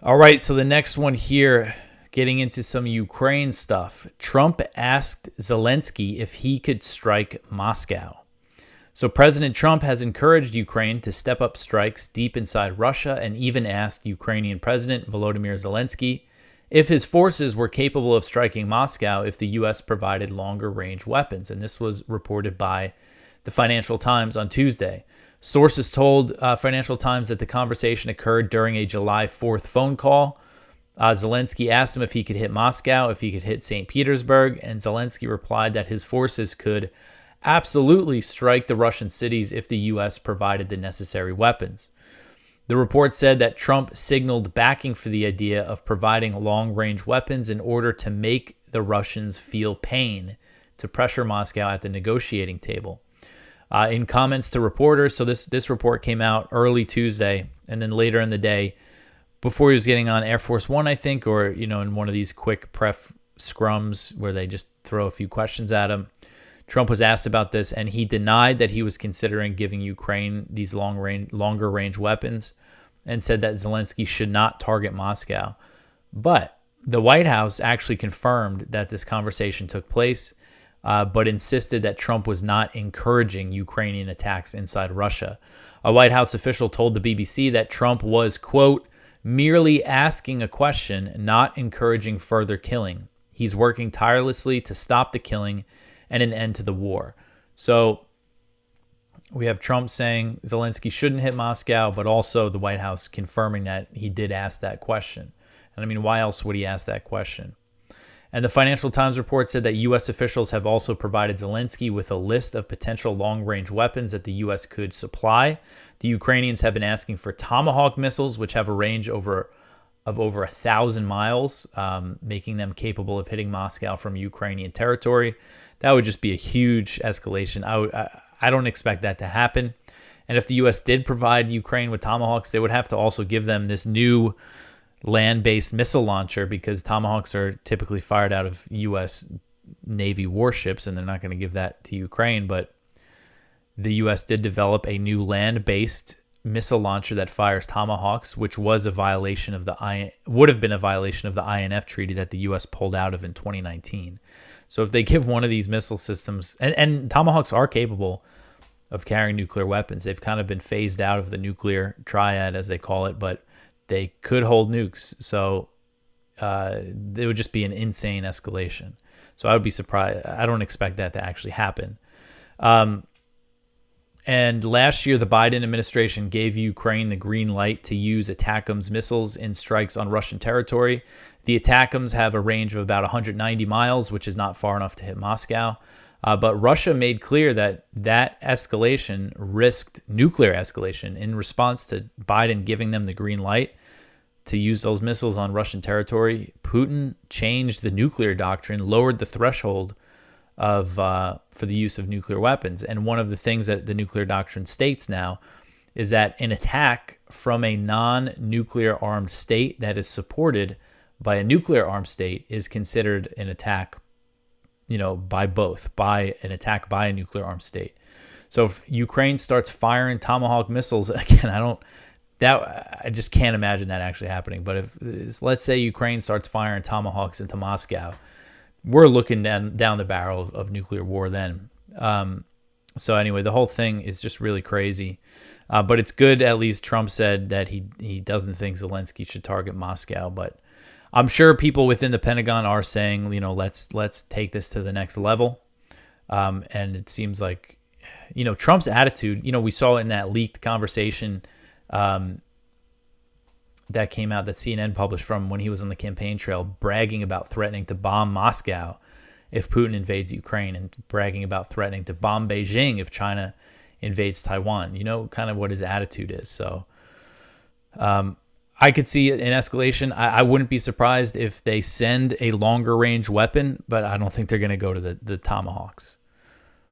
All right, so the next one here, getting into some Ukraine stuff. Trump asked Zelensky if he could strike Moscow. So President Trump has encouraged Ukraine to step up strikes deep inside Russia and even asked Ukrainian President Volodymyr Zelensky if his forces were capable of striking Moscow if the U.S. provided longer-range weapons. And this was reported by the Financial Times on Tuesday. Sources told Financial Times that the conversation occurred during a July 4th phone call. Zelensky asked him if he could hit Moscow, if he could hit St. Petersburg, and Zelensky replied that his forces could absolutely strike the Russian cities if the U.S. provided the necessary weapons. The report said that Trump signaled backing for the idea of providing long-range weapons in order to make the Russians feel pain, to pressure Moscow at the negotiating table. In comments to reporters, so this report came out early Tuesday, and then later in the day, before he was getting on Air Force One, I think, or in one of these quick pref scrums where they just throw a few questions at him, Trump was asked about this, and he denied that he was considering giving Ukraine these longer range weapons, and said that Zelensky should not target Moscow. But the White House actually confirmed that this conversation took place, but insisted that Trump was not encouraging Ukrainian attacks inside Russia. A White House official told the BBC that Trump was, quote, merely asking a question, not encouraging further killing. He's working tirelessly to stop the killing and an end to the war. So we have Trump saying Zelensky shouldn't hit Moscow, but also the White House confirming that he did ask that question. And I mean, why else would he ask that question? And the Financial Times report said that U.S. officials have also provided Zelensky with a list of potential long-range weapons that the U.S. could supply. The Ukrainians have been asking for Tomahawk missiles, which have a range of over 1,000 miles, making them capable of hitting Moscow from Ukrainian territory. That would just be a huge escalation. I don't expect that to happen. And if the U.S. did provide Ukraine with Tomahawks, they would have to also give them this new land-based missile launcher, because Tomahawks are typically fired out of U.S. Navy warships, and they're not going to give that to Ukraine. But the U.S. did develop a new land-based missile launcher that fires Tomahawks, which was a violation of would have been a violation of the INF treaty that the U.S. pulled out of in 2019. So if they give one of these missile systems, and Tomahawks are capable of carrying nuclear weapons, they've kind of been phased out of the nuclear triad, as they call it, but they could hold nukes. So it would just be an insane escalation. So I would be surprised. I don't expect that to actually happen. And last year, the Biden administration gave Ukraine the green light to use ATACMS missiles in strikes on Russian territory. The ATACMS have a range of about 190 miles, which is not far enough to hit Moscow. But Russia made clear that escalation risked nuclear escalation. In response to Biden giving them the green light to use those missiles on Russian territory, Putin changed the nuclear doctrine, lowered the threshold for the use of nuclear weapons. And one of the things that the nuclear doctrine states now is that an attack from a non-nuclear armed state that is supported by a nuclear armed state is considered an attack, by an attack by a nuclear armed state. So if Ukraine starts firing Tomahawk missiles, again, I just can't imagine that actually happening. But if, let's say, Ukraine starts firing Tomahawks into Moscow, we're looking down the barrel of nuclear war then. So anyway, the whole thing is just really crazy. But it's good, at least Trump said that he doesn't think Zelensky should target Moscow. But I'm sure people within the Pentagon are saying, let's take this to the next level. And it seems like, Trump's attitude, we saw in that leaked conversation that came out that CNN published from when he was on the campaign trail, bragging about threatening to bomb Moscow if Putin invades Ukraine, and bragging about threatening to bomb Beijing if China invades Taiwan. Kind of what his attitude is. So I could see an escalation. I wouldn't be surprised if they send a longer range weapon, but I don't think they're going to go to the Tomahawks.